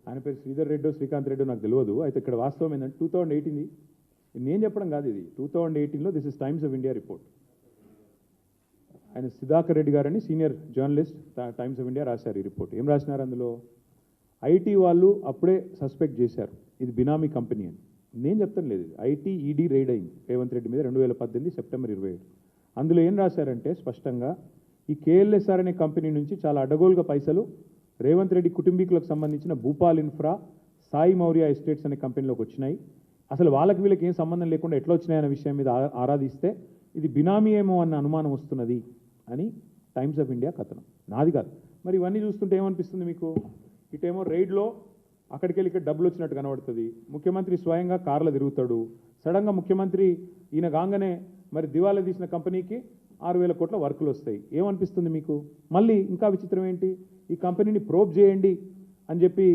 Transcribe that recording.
ఆయన పేరు శ్రీధర్ రెడ్డో శ్రీకాంత్ రెడ్డో నాకు తెలియదు. అయితే ఇక్కడ వాస్తవం ఏంటంటే 2018 నేను చెప్పడం కాదు, ఇది 2018లో this is Times of India report. ఆయన సుధాకర్ రెడ్డి గారని senior journalist Times of India రాశారు ఈ రిపోర్ట్. ఏం రాసినారు అందులో? ఐటీ వాళ్ళు అప్పుడే సస్పెక్ట్ చేశారు ఇది బినామీ కంపెనీ అని. నేను చెప్తాను లేదు, ఐటీ ఈడీ రైడ్ అయింది రేవంత్ రెడ్డి మీద 2018 సెప్టెంబర్ 27. అందులో ఏం రాశారంటే స్పష్టంగా ఈ కేఎల్ఎస్ఆర్ అనే కంపెనీ నుంచి చాలా అడ్డగోలుగా పైసలు రేవంత్ రెడ్డి కుటుంబీకులకు సంబంధించిన భూపాల్ ఇన్ఫ్రా, సాయి మౌర్య ఎస్టేట్స్ అనే కంపెనీలోకి వచ్చినాయి. అసలు వాళ్ళకి వీళ్ళకి ఏం సంబంధం లేకుండా ఎట్లా వచ్చినాయనే విషయం మీద ఆరాధిస్తే ఇది బినామీ ఏమో అన్న అనుమానం వస్తున్నది అని టైమ్స్ ఆఫ్ ఇండియా కథనం, నాది కాదు. మరి ఇవన్నీ చూస్తుంటే ఏమనిపిస్తుంది మీకు? ఇటేమో రైడ్లో అక్కడికి వెళ్ళి ఇక్కడ డబ్బులు వచ్చినట్టు కనబడుతుంది. ముఖ్యమంత్రి స్వయంగా కార్లో తిరుగుతాడు. సడన్గా ముఖ్యమంత్రి ఈయన కాగానే మరి దివాలా తీసిన కంపెనీకి 6,000 కోట్ల వర్కులు వస్తాయి. ఏమనిపిస్తుంది మీకు? మళ్ళీ ఇంకా విచిత్రం ఏంటి, ఈ కంపెనీని ప్రోబ్ చేయండి అని చెప్పి